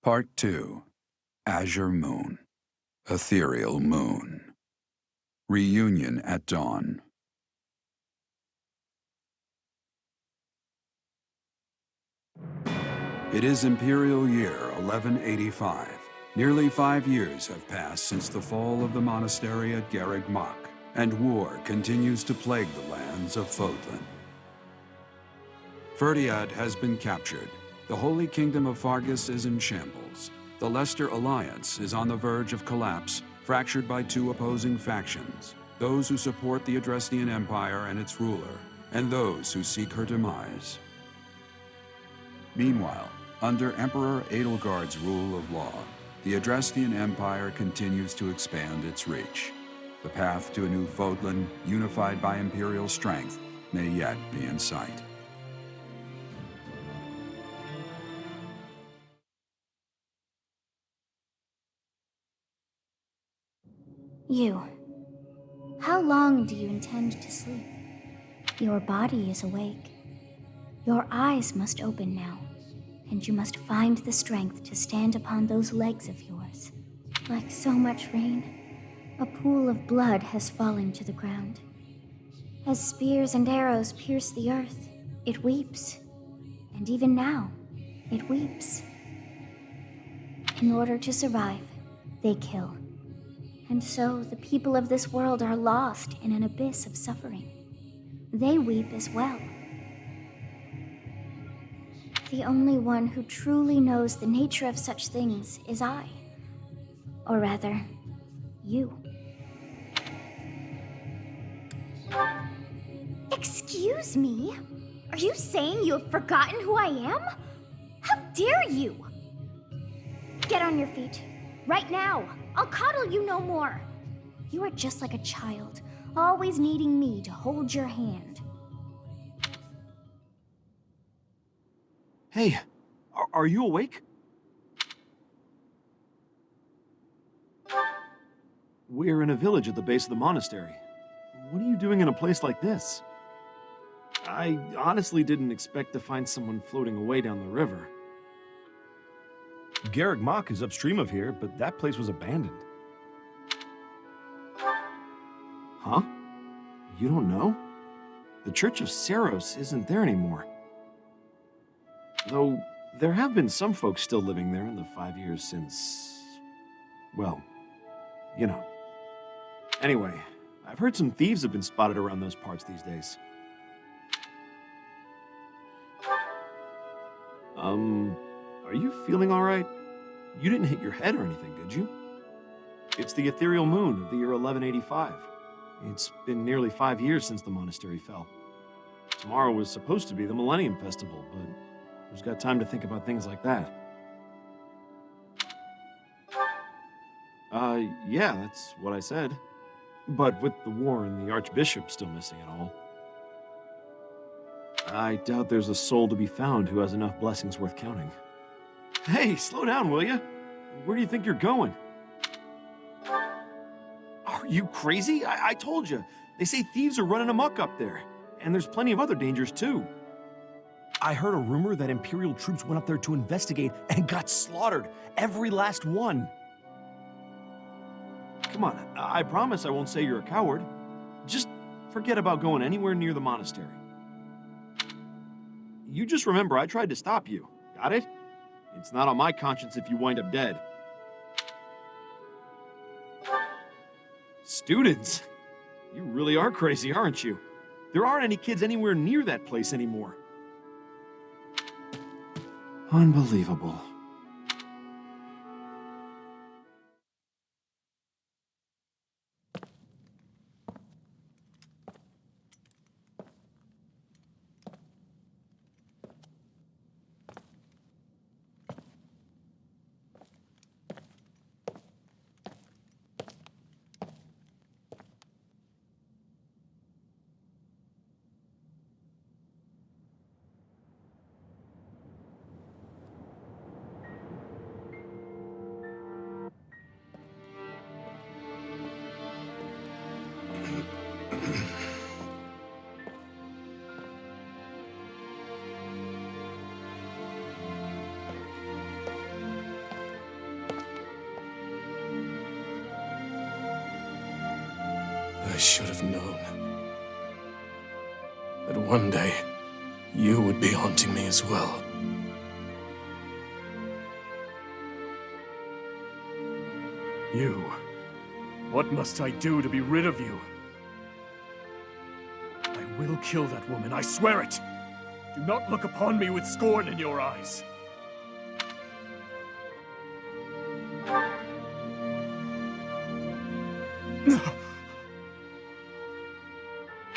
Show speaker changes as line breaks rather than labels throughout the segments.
Part 2. Azure Moon. Ethereal Moon. Reunion at Dawn. It is Imperial Year 1185. Nearly 5 years have passed since the fall of the monastery at Garreg-Mach, and war continues to plague the lands of Fodlán. Ferdiad has been captured. The Holy Kingdom of Fargus is in shambles. The Leicester Alliance is on the verge of collapse, fractured by two opposing factions: those who support the Adrestian Empire and its ruler, and those who seek her demise. Meanwhile, under Emperor Edelgard's rule of law, the Adrestian Empire continues to expand its reach. The path to a new Fodlán, unified by imperial strength, may yet be in sight.
You. How long do you intend to sleep? Your body is awake. Your eyes must open now, and you must find the strength to stand upon those legs of yours. Like so much rain, a pool of blood has fallen to the ground. As spears and arrows pierce the earth, it weeps. And even now, it weeps. In order to survive, they kill. And so the people of this world are lost in an abyss of suffering. They weep as well. The only one who truly knows the nature of such things is I. Or rather, you.
Excuse me? Are you saying you have forgotten who I am? How dare you? Get on your feet. Right now. I'll coddle you no more. You are just like a child, always needing me to hold your hand.
Hey, are you awake? We're in a village at the base of the monastery. What are you doing in a place like this? I honestly didn't expect to find someone floating away down the river.
Garreg-Mach is upstream of here, but that place was abandoned.
Huh? You don't know? The Church of Seiros isn't there anymore. Though, there have been some folks still living there in the 5 years since... well, you know. Anyway, I've heard some thieves have been spotted around those parts these days. Are you feeling all right? You didn't hit your head or anything, did you? It's the ethereal moon of the year 1185. It's been nearly 5 years since the monastery fell. Tomorrow was supposed to be the Millennium Festival, but who's got time to think about things like that? Yeah, that's what I said. But with the war and the Archbishop still missing it all, I doubt there's a soul to be found who has enough blessings worth counting. Hey, slow down, will ya? Where do you think you're going? Are you crazy? I told you. They say thieves are running amok up there. And there's plenty of other dangers, too.
I heard a rumor that Imperial troops went up there to investigate and got slaughtered. Every last one.
Come on, I promise I won't say you're a coward. Just forget about going anywhere near the monastery. You just remember I tried to stop you. Got it? It's not on my conscience if you wind up dead. Students? You really are crazy, aren't you? There aren't any kids anywhere near that place anymore. Unbelievable.
I should have known that one day you would be haunting me as well. You. What must I do to be rid of you? I will kill that woman, I swear it! Do not look upon me with scorn in your eyes.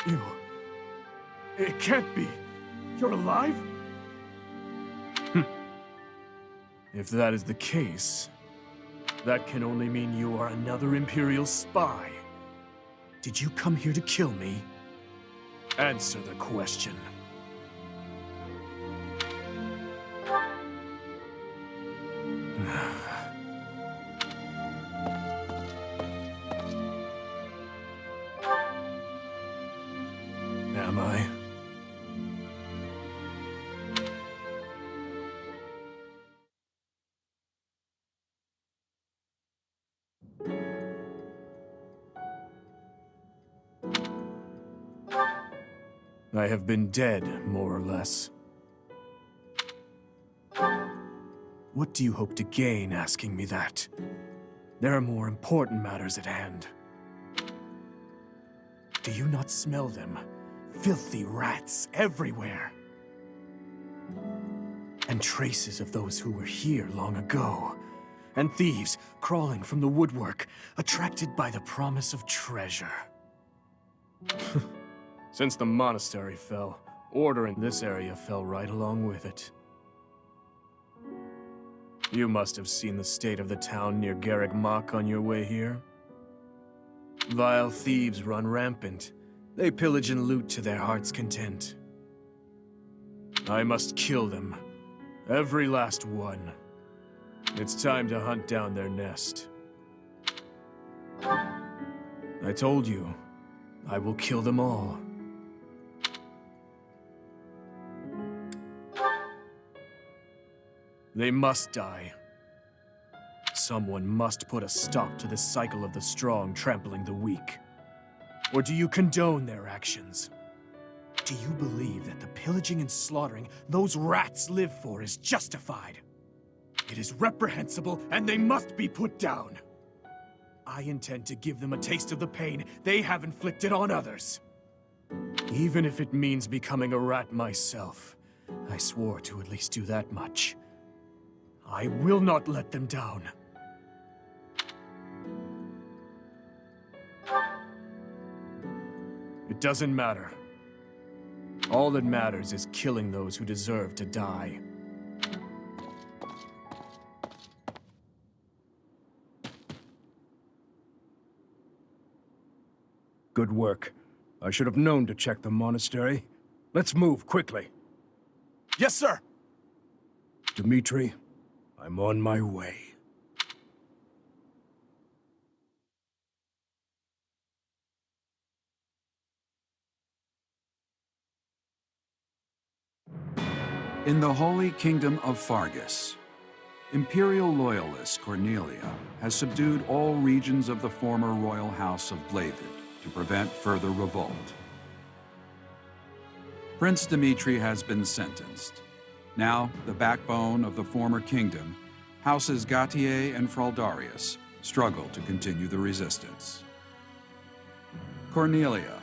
You... It can't be. You're alive? If that is the case, that can only mean you are another Imperial spy. Did you come here to kill me? Answer the question. Am I? I have been dead, more or less. What do you hope to gain asking me that? There are more important matters at hand. Do you not smell them? Filthy rats everywhere. And traces of those who were here long ago. And thieves crawling from the woodwork, attracted by the promise of treasure. Since the monastery fell, order in this area fell right along with it. You must have seen the state of the town near Garreg Mach on your way here. Vile thieves run rampant. They pillage and loot to their heart's content. I must kill them. Every last one. It's time to hunt down their nest. I told you, I will kill them all. They must die. Someone must put a stop to the cycle of the strong trampling the weak. Or do you condone their actions? Do you believe that the pillaging and slaughtering those rats live for is justified? It is reprehensible, and they must be put down. I intend to give them a taste of the pain they have inflicted on others. Even if it means becoming a rat myself, I swore to at least do that much. I will not let them down. It doesn't matter. All that matters is killing those who deserve to die.
Good work. I should have known to check the monastery. Let's move quickly.
Yes, sir!
Dimitri, I'm on my way.
In the Holy Kingdom of Fargus, Imperial loyalist Cornelia has subdued all regions of the former royal house of Byleth to prevent further revolt. Prince Dimitri has been sentenced. Now, the backbone of the former kingdom, Houses Gautier and Fraldarius, struggle to continue the resistance. Cornelia,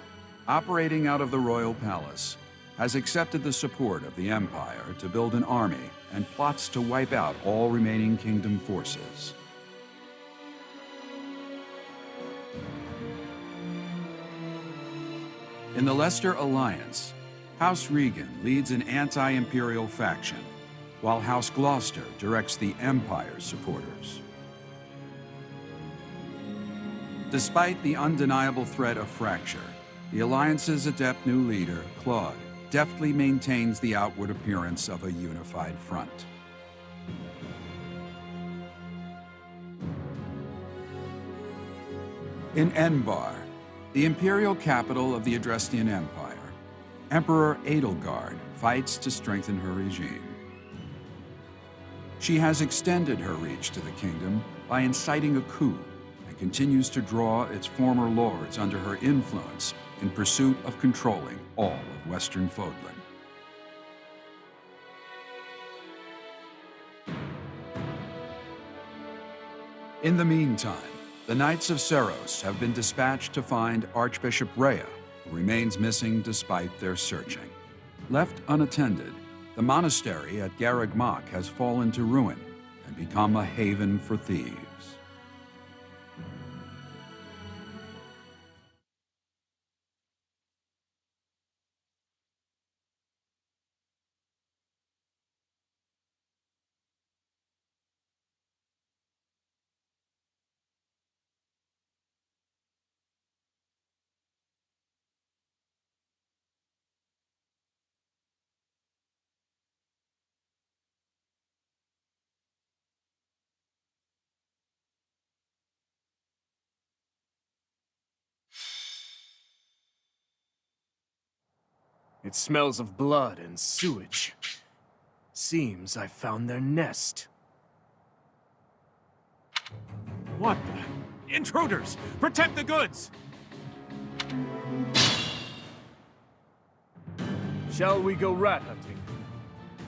operating out of the royal palace, has accepted the support of the Empire to build an army and plots to wipe out all remaining kingdom forces. In the Leicester Alliance, House Regan leads an anti-imperial faction, while House Gloucester directs the Empire's supporters. Despite the undeniable threat of fracture, the Alliance's adept new leader, Claude, deftly maintains the outward appearance of a unified front. In Enbar, the imperial capital of the Adrestian Empire, Emperor Edelgard fights to strengthen her regime. She has extended her reach to the kingdom by inciting a coup and continues to draw its former lords under her influence in pursuit of controlling all of Western Fodlán. In the meantime, the Knights of Seiros have been dispatched to find Archbishop Rhea, who remains missing despite their searching. Left unattended, the monastery at Garreg has fallen to ruin and become a haven for thieves.
It smells of blood and sewage. Seems I found their nest.
What the? Intruders! Protect the goods!
Shall we go rat hunting?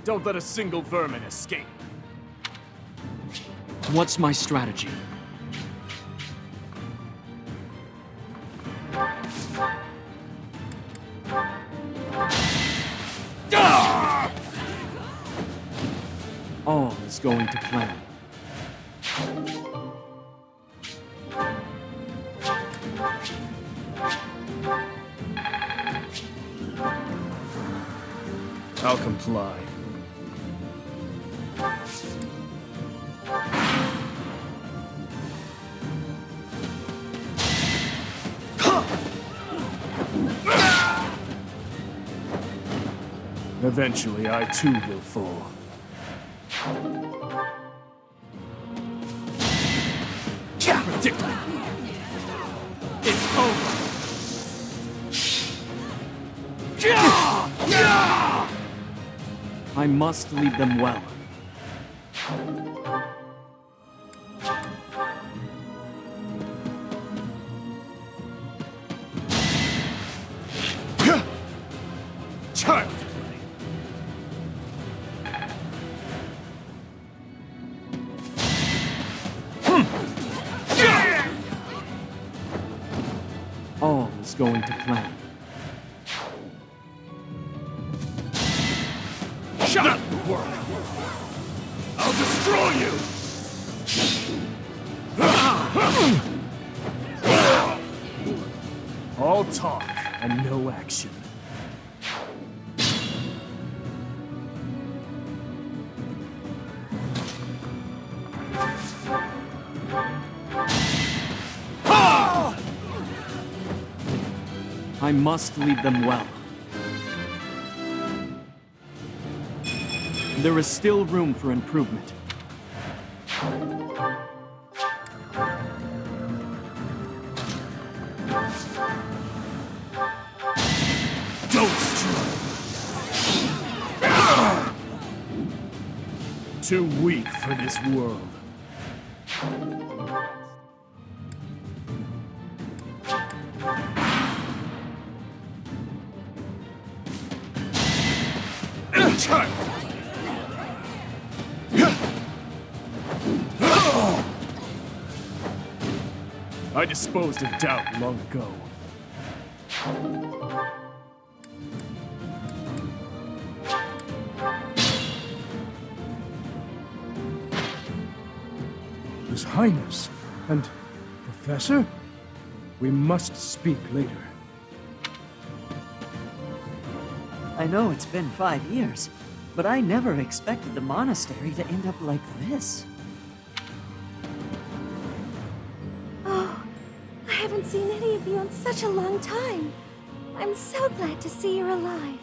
Don't let a single vermin escape.
What's my strategy? All is going to plan.
I'll comply. Eventually, I too will fall.
Ridiculous! It's over!
I must lead them well.
Child!
All is going to plan.
Shut up, work! I'll destroy you!
All talk and no action.
I must lead them well. There is still room for improvement.
Don't struggle. Too weak for this world. I disposed of doubt long ago.
His Highness and Professor? We must speak later.
I know it's been 5 years, but I never expected the monastery to end up like this.
Oh, I haven't seen any of you in such a long time. I'm so glad to see you're alive.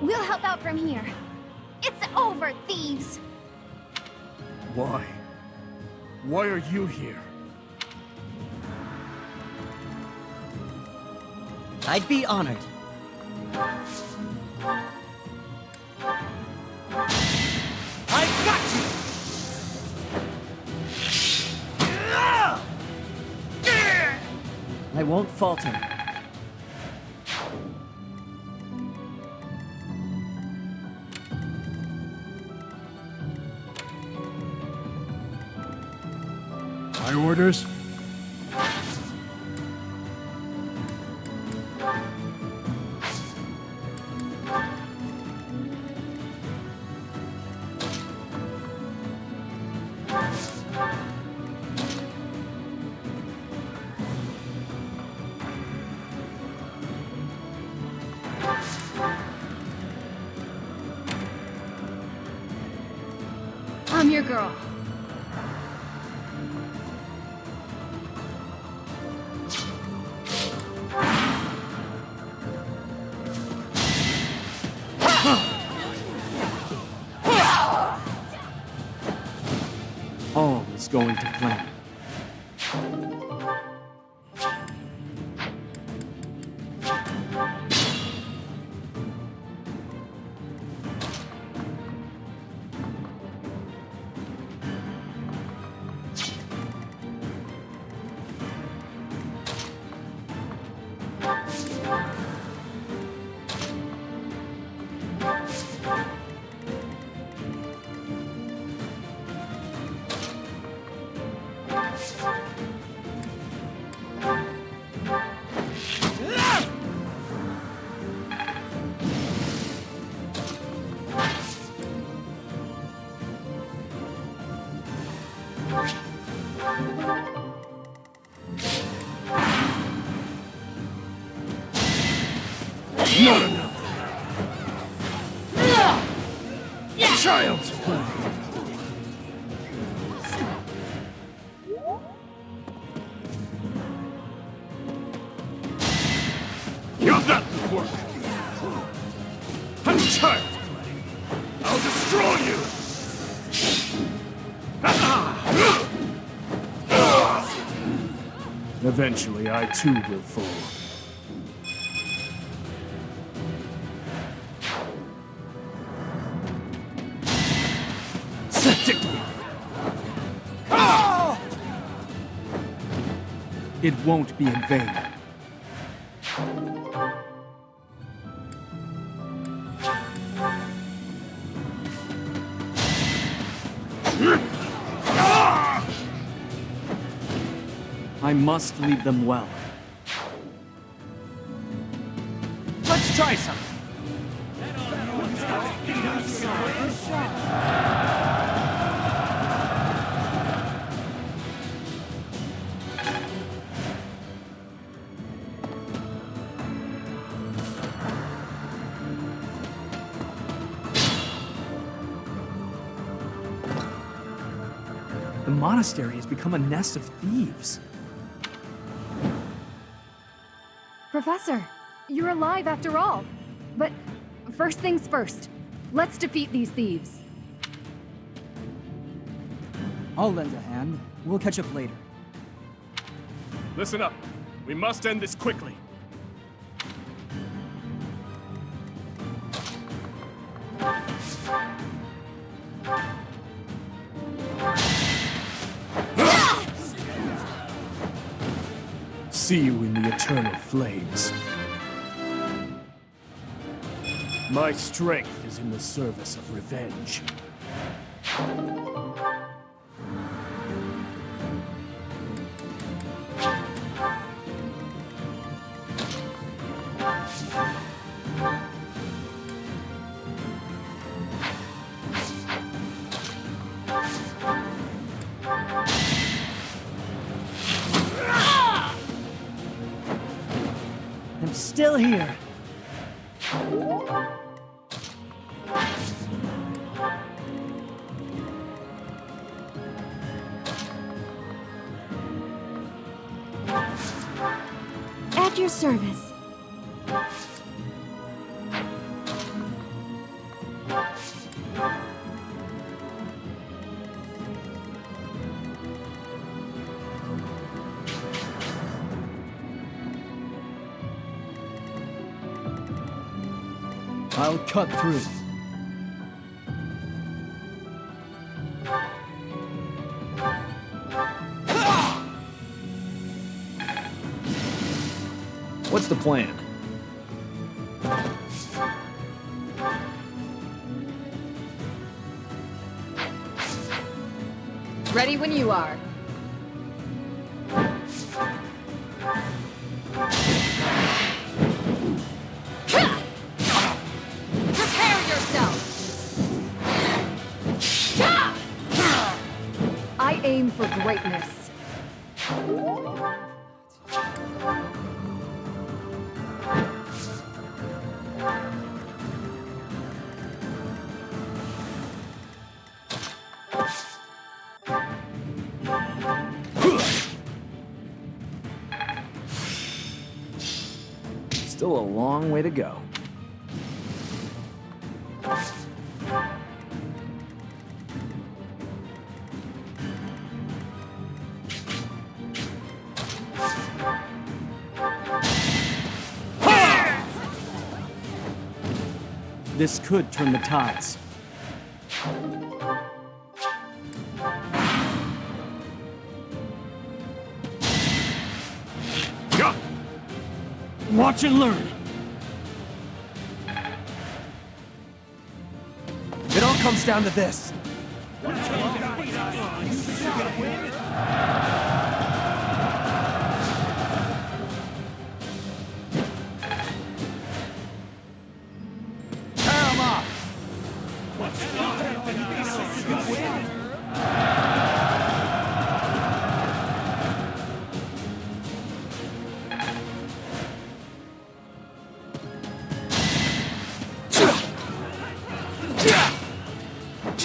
We'll help out from here. It's over, thieves!
Why? Why are you here?
I'd be honored.
I got you!
I won't falter.
My orders?
I'm your girl.
All is going to plan.
Not enough! Child! Now that would work! I'm child! I'll destroy you!
Eventually, I too will fall.
It won't be in vain. I must lead them well.
Let's try something.
The monastery has become a nest of thieves.
Professor, you're alive after all. But first things first, let's defeat these thieves.
I'll lend a hand. We'll catch up later.
Listen up. We must end this quickly. See you in the eternal flames. My strength is in the service of revenge.
I'm still here.
At your service.
I'll cut through.
What's the plan?
Ready when you are. Prepare yourself! I aim for greatness.
Still a long way to go.
This could turn the tides. Watch and learn.
It all comes down to this. Tear 'em up!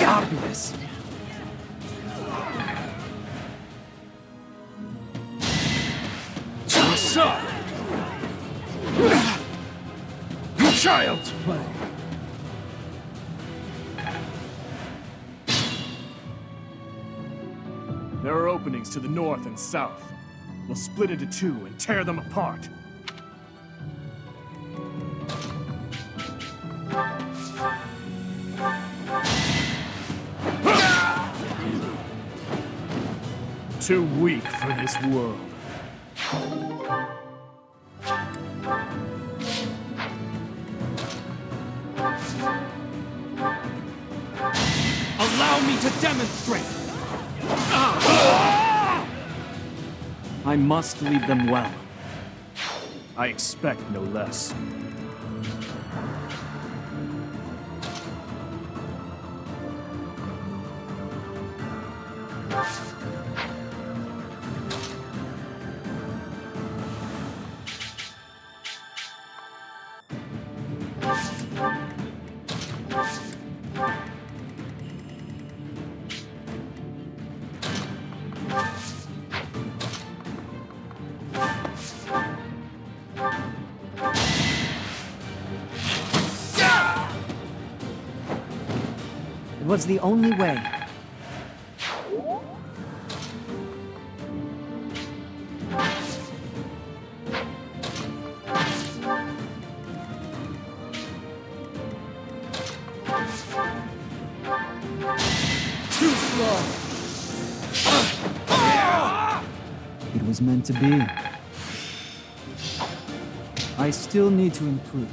Obvious. What's up? Child's play. There are openings to the north and south. We'll split into two and tear them apart. Too weak for this world. Allow me to demonstrate!
I must lead them well.
I expect no less.
It was the only way.
Too slow.
It was meant to be. I still need to improve.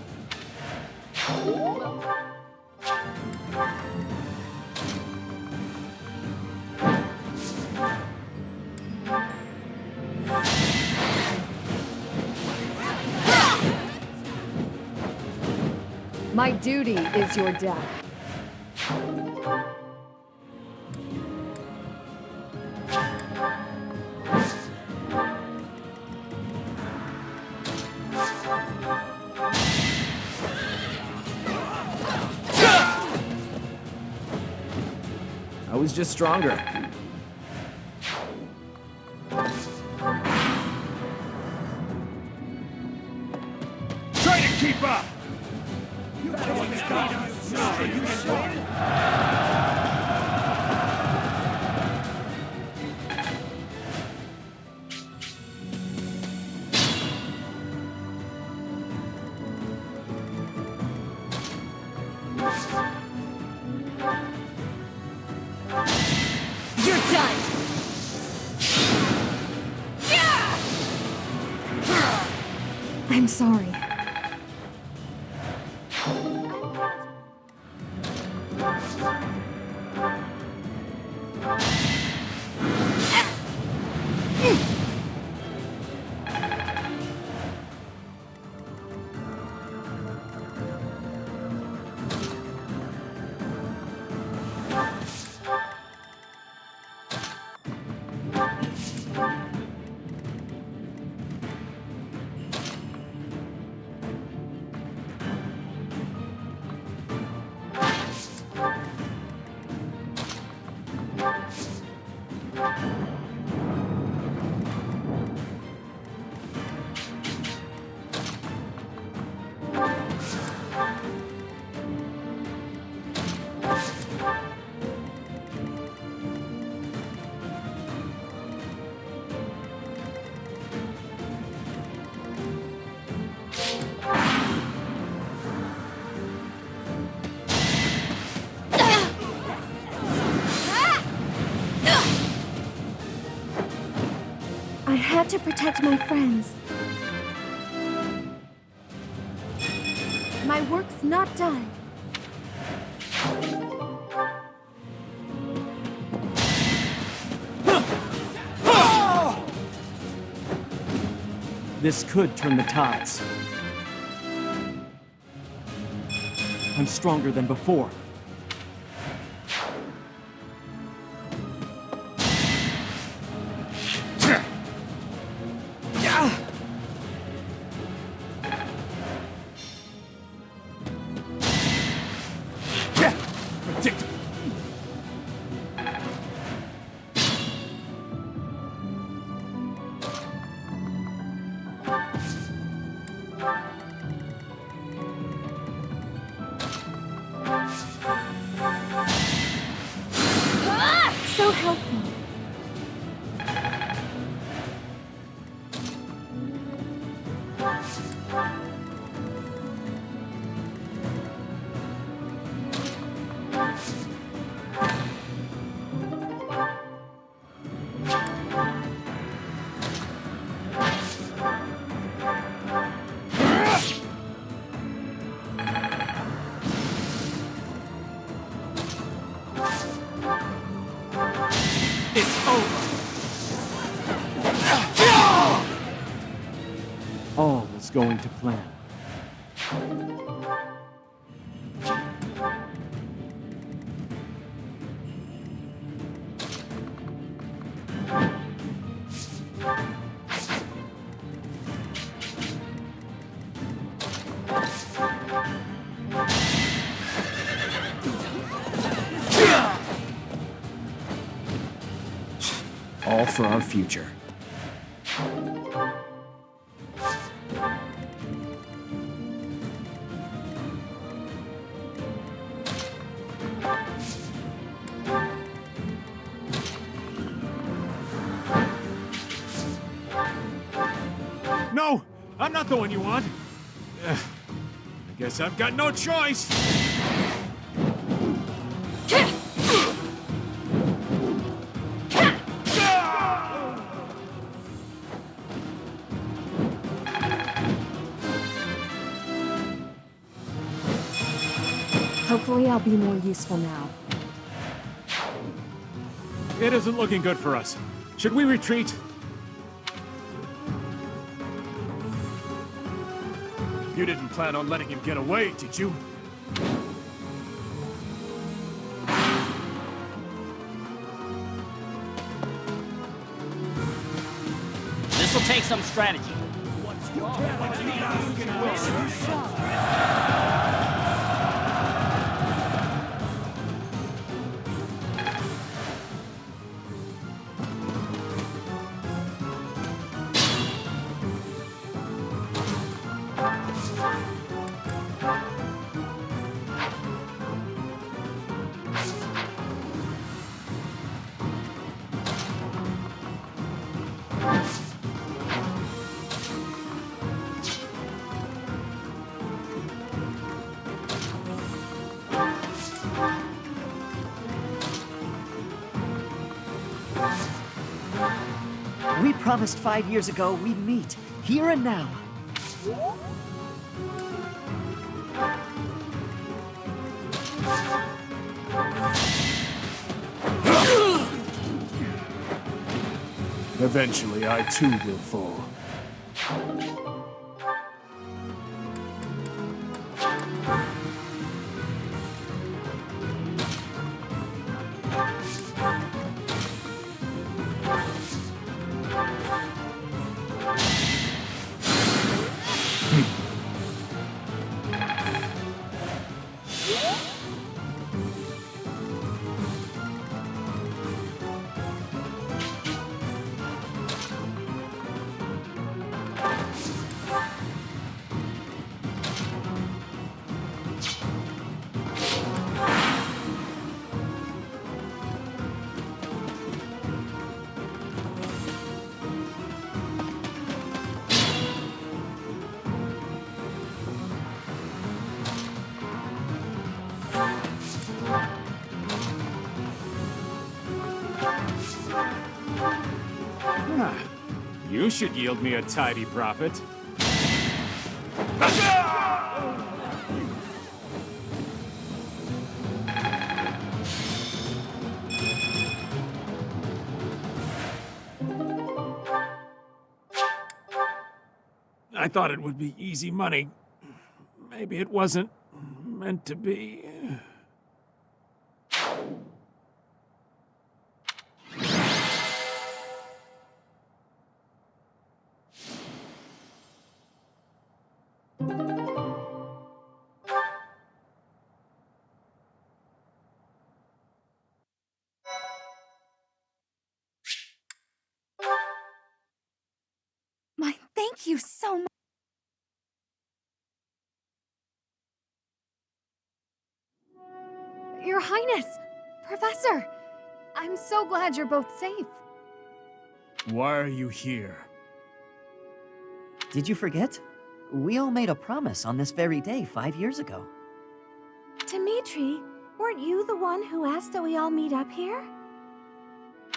My duty is your death.
I was just stronger.
Try to keep up!
You're done! I'm sorry. I had to protect my friends. My work's not done.
This could turn the tides. I'm stronger than before.
So helpful.
All is going to plan.
All for our future.
No! I'm not the one you want! I guess I've got no choice!
Hopefully I'll be more useful now.
It isn't looking good for us. Should we retreat? You didn't plan on letting him get away, did you?
This'll take some strategy.
We promised 5 years ago we'd meet, here and now.
Eventually, I too will fall.
You should yield me a tidy profit. I thought it would be easy money. Maybe it wasn't meant to be.
Thank you so much. Your Highness! Professor! I'm so glad you're both safe.
Why are you here?
Did you forget? We all made a promise on this very day 5 years ago.
Dimitri, weren't you the one who asked that we all meet up here?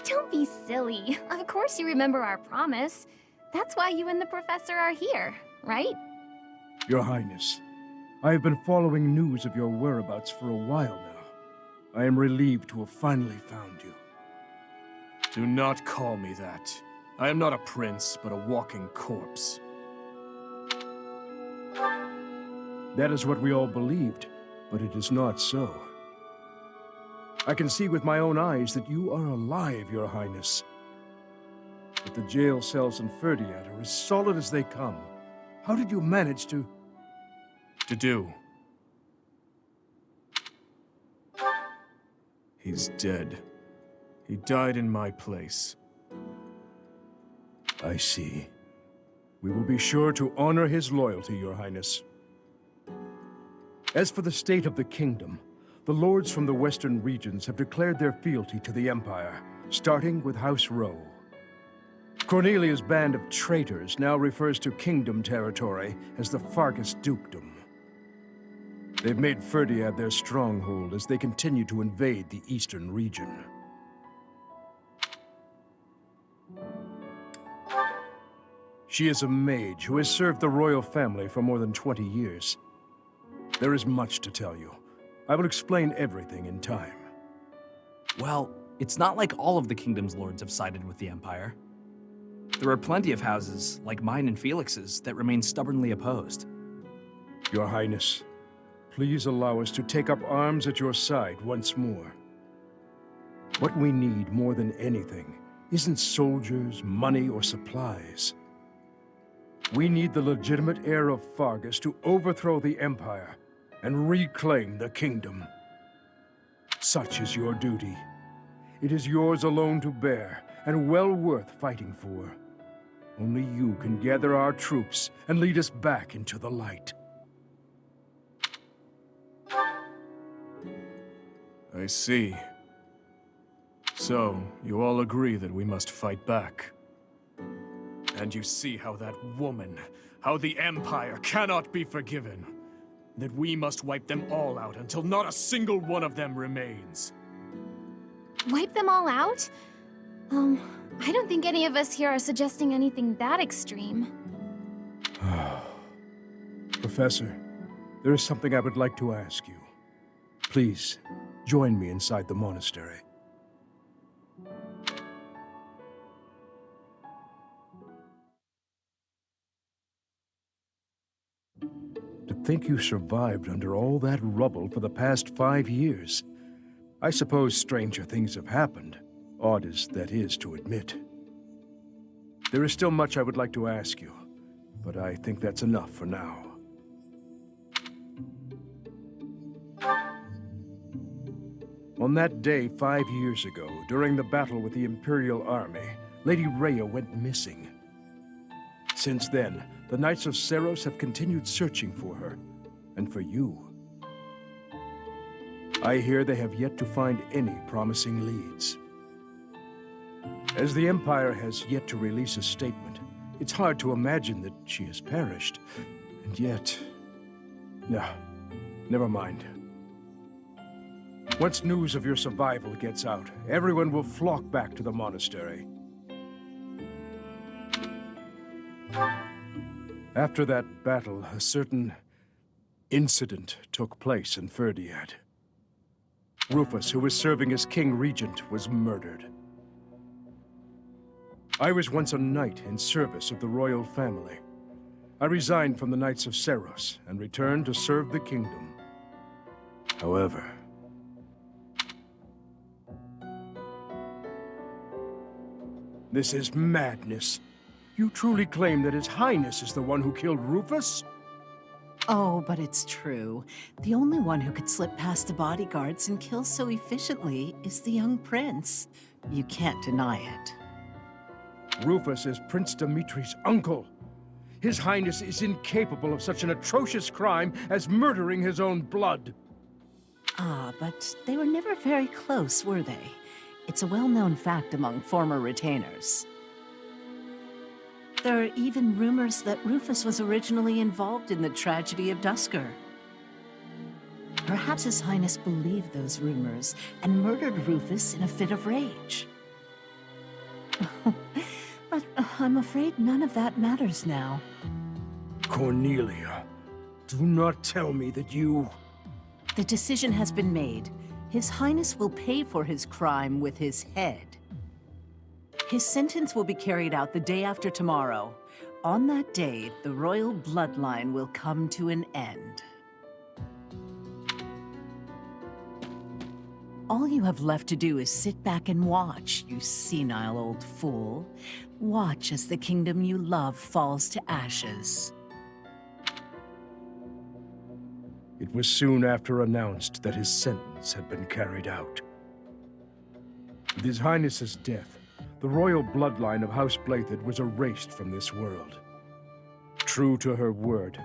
Don't be silly. Of course you remember our promise. That's why you and the professor are here, right?
Your Highness, I have been following news of your whereabouts for a while now. I am relieved to have finally found you.
Do not call me that. I am not a prince, but a walking corpse.
That is what we all believed, but it is not so. I can see with my own eyes that you are alive, Your Highness. But the jail cells in Ferdiad are as solid as they come. How did you manage to...
do? He's dead. He died in my place.
I see. We will be sure to honor his loyalty, Your Highness. As for the state of the kingdom, the lords from the western regions have declared their fealty to the Empire, starting with House Rho. Cornelia's band of traitors now refers to kingdom territory as the Fargus Dukedom. They've made Ferdiad their stronghold as they continue to invade the eastern region. She is a mage who has served the royal family for more than 20 years. There is much to tell you. I will explain everything in time.
Well, it's not like all of the kingdom's lords have sided with the Empire. There are plenty of houses, like mine and Felix's, that remain stubbornly opposed.
Your Highness, please allow us to take up arms at your side once more. What we need more than anything isn't soldiers, money, or supplies. We need the legitimate heir of Fargus to overthrow the Empire and reclaim the kingdom. Such is your duty. It is yours alone to bear, and well worth fighting for. Only you can gather our troops and lead us back into the light.
I see. So, you all agree that we must fight back. And you see how that woman, how the Empire cannot be forgiven. That we must wipe them all out until not a single one of them remains.
Wipe them all out? I don't think any of us here are suggesting anything that extreme.
Professor, there is something I would like to ask you. Please, join me inside the monastery. To think you survived under all that rubble for the past 5 years. I suppose stranger things have happened, odd as that is to admit. There is still much I would like to ask you, but I think that's enough for now. On that day 5 years ago, during the battle with the Imperial Army, Lady Rhea went missing. Since then, the Knights of Seiros have continued searching for her, and for you. I hear they have yet to find any promising leads. As the Empire has yet to release a statement, it's hard to imagine that she has perished. And yet... No, never mind. Once news of your survival gets out, everyone will flock back to the monastery. After that battle, a certain incident took place in Ferdiad. Rufus, who was serving as King Regent, was murdered. I was once a knight in service of the royal family. I resigned from the Knights of Seiros and returned to serve the kingdom. However... This is madness. You truly claim that His Highness is the one who killed Rufus?
Oh, but it's true. The only one who could slip past the bodyguards and kill so efficiently is the young prince. You can't deny it.
Rufus is Prince Dimitri's uncle. His Highness is incapable of such an atrocious crime as murdering his own blood.
Ah, but they were never very close, were they? It's a well-known fact among former retainers. There are even rumors that Rufus was originally involved in the tragedy of Dusker. Perhaps His Highness believed those rumors and murdered Rufus in a fit of rage. But I'm afraid none of that matters now.
Cornelia, do not tell me that you...
The decision has been made. His Highness will pay for his crime with his head. His sentence will be carried out the day after tomorrow. On that day, the royal bloodline will come to an end. All you have left to do is sit back and watch, you senile old fool. Watch as the kingdom you love falls to ashes.
It was soon after announced that his sentence had been carried out. With His Highness's death, the royal bloodline of House Byleth was erased from this world. True to her word,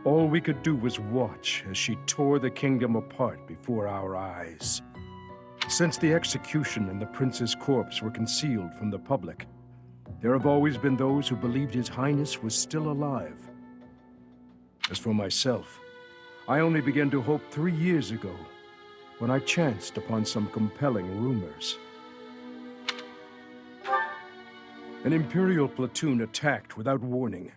all we could do was watch as she tore the kingdom apart before our eyes. Since the execution and the prince's corpse were concealed from the public, there have always been those who believed His Highness was still alive. As for myself, I only began to hope 3 years ago, when I chanced upon some compelling rumors. An Imperial platoon attacked without warning.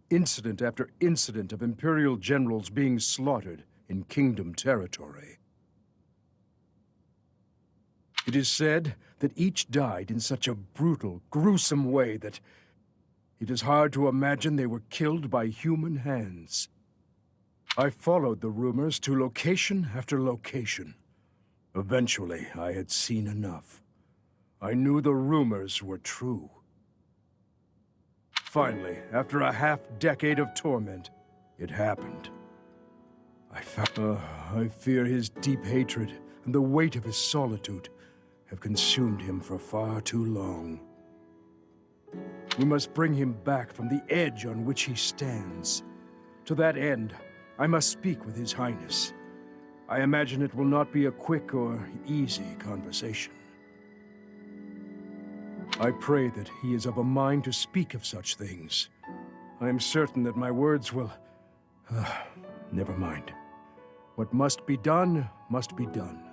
Incident after incident of Imperial generals being slaughtered in Kingdom territory. It is said that each died in such a brutal, gruesome way that it is hard to imagine they were killed by human hands. I followed the rumors to location after location. Eventually, I had seen enough. I knew the rumors were true. Finally, after a half-decade of torment, it happened. I fear his deep hatred and the weight of his solitude have consumed him for far too long. We must bring him back from the edge on which he stands. To that end, I must speak with His Highness. I imagine it will not be a quick or easy conversation. I pray that he is of a mind to speak of such things. I am certain that my words will... never mind. What must be done, must be done.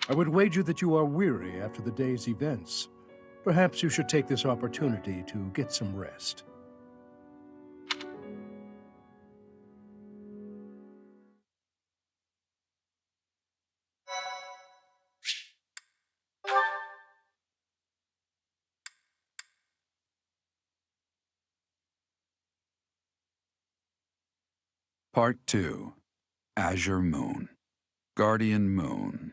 I would wager that you are weary after the day's events. Perhaps you should take this opportunity to get some rest.
Part 2. Azure Moon. Guardian Moon.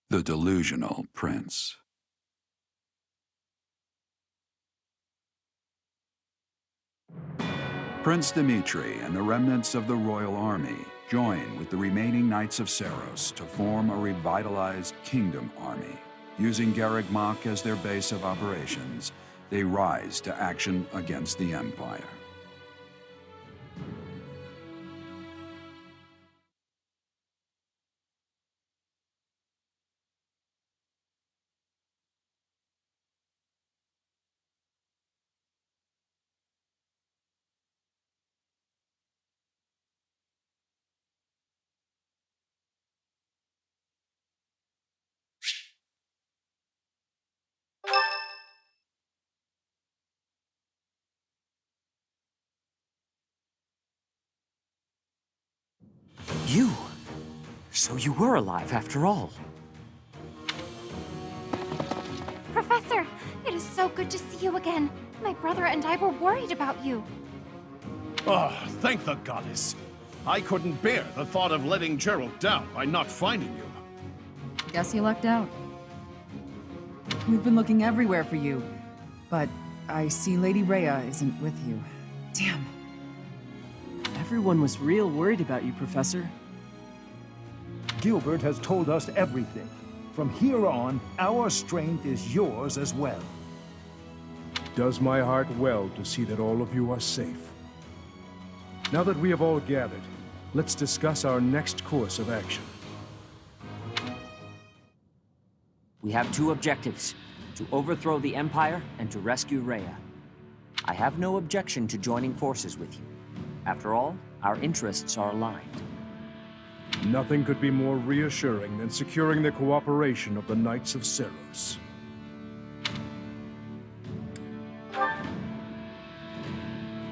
The Delusional Prince. Prince Dimitri and the remnants of the royal army join with the remaining Knights of Seiros to form a revitalized kingdom army. Using Garreg Mach as their base of operations, they rise to action against the Empire.
You! So you were alive after all.
Professor, it is so good to see you again. My brother and I were worried about you.
Oh, thank the goddess. I couldn't bear the thought of letting Gerald down by not finding you.
Guess you lucked out. We've been looking everywhere for you, but I see Lady Rhea isn't with you. Damn.
Everyone was real worried about you, Professor.
Gilbert has told us everything. From here on, our strength is yours as well.
Does my heart well to see that all of you are safe. Now that we have all gathered, let's discuss our next course of action.
We have two objectives: to overthrow the Empire and to rescue Rhea. I have no objection to joining forces with you. After all, our interests are aligned.
Nothing could be more reassuring than securing the cooperation of the Knights of Seiros.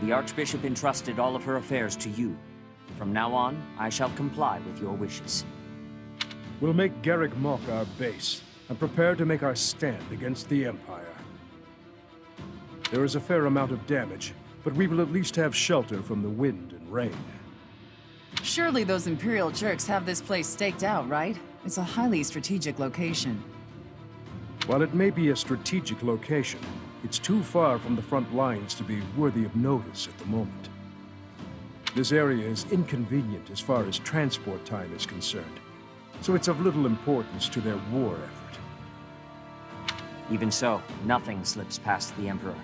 The Archbishop entrusted all of her affairs to you. From now on, I shall comply with your wishes.
We'll make Garreg Mach our base, and prepare to make our stand against the Empire. There is a fair amount of damage, but we will at least have shelter from the wind and rain.
Surely those Imperial jerks have this place staked out, right? It's a highly strategic location.
While it may be a strategic location, it's too far from the front lines to be worthy of notice at the moment. This area is inconvenient as far as transport time is concerned, so it's of little importance to their war effort.
Even so, nothing slips past the Emperor.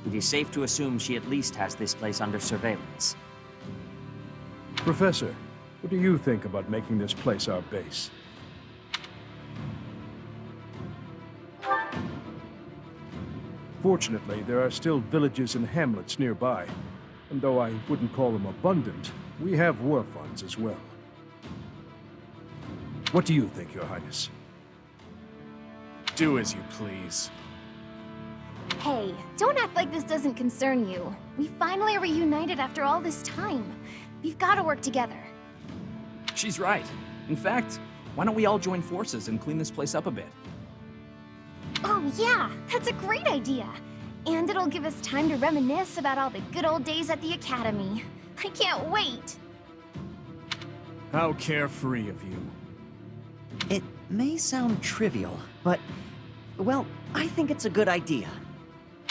It is safe to assume she at least has this place under surveillance.
Professor, what do you think about making this place our base? Fortunately, there are still villages and hamlets nearby, and though I wouldn't call them abundant, we have war funds as well. What do you think, Your Highness?
Do as you please.
Hey, don't act like this doesn't concern you. We finally reunited after all this time. We've got to work together.
She's right. In fact, why don't we all join forces and clean this place up a bit?
Oh yeah, that's a great idea. And it'll give us time to reminisce about all the good old days at the Academy. I can't wait.
How carefree of you.
It may sound trivial, but, well, I think it's a good idea.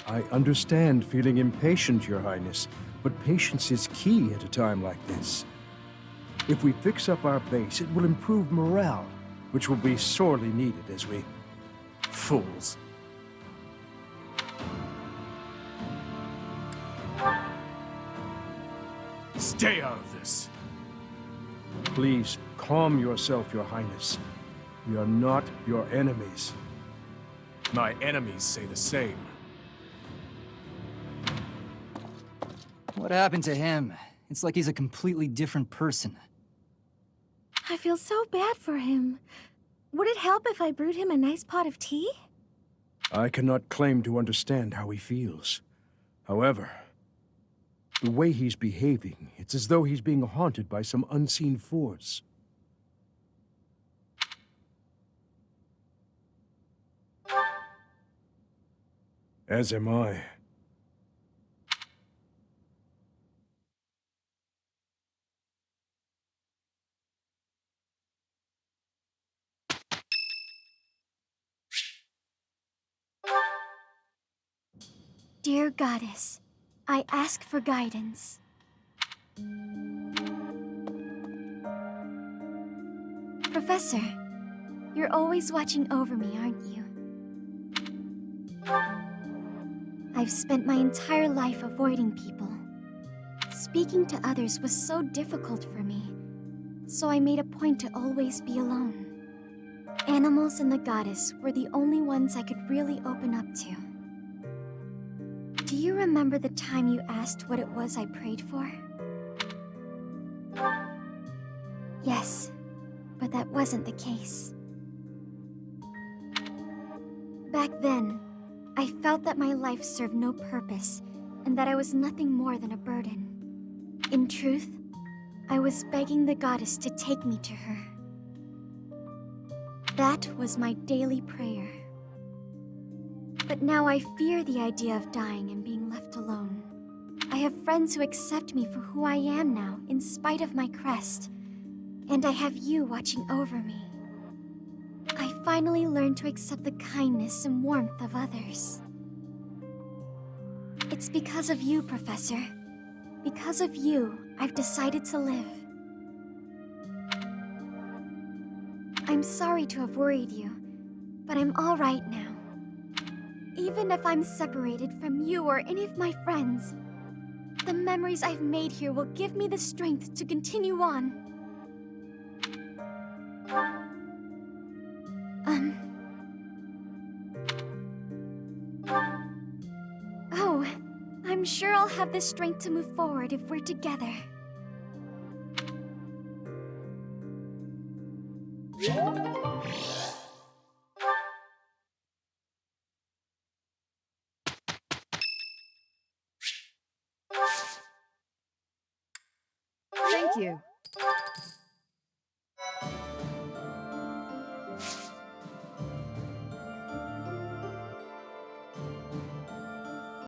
I understand feeling impatient, Your Highness, but patience is key at a time like this. If we fix up our base, it will improve morale, which will be sorely needed as we...
Fools. Stay out of this.
Please, calm yourself, Your Highness. We are not your enemies.
My enemies say the same.
What happened to him? It's like he's a completely different person.
I feel so bad for him. Would it help if I brewed him a nice pot of tea?
I cannot claim to understand how he feels. However, the way he's behaving, it's as though he's being haunted by some unseen force. As am I.
Dear Goddess, I ask for guidance. Professor, you're always watching over me, aren't you? I've spent my entire life avoiding people. Speaking to others was so difficult for me, so I made a point to always be alone. Animals and the goddess were the only ones I could really open up to. Do you remember the time you asked what it was I prayed for? Yes, but that wasn't the case. Back then, I felt that my life served no purpose and that I was nothing more than a burden. In truth, I was begging the goddess to take me to her. That was my daily prayer. But now I fear the idea of dying and being left alone. I have friends who accept me for who I am now, in spite of my crest. And I have you watching over me. I finally learned to accept the kindness and warmth of others. It's because of you, Professor. Because of you, I've decided to live. I'm sorry to have worried you, but I'm all right now. Even if I'm separated from you or any of my friends, the memories I've made here will give me the strength to continue on. Oh, I'm sure I'll have the strength to move forward if we're together.
Thank you.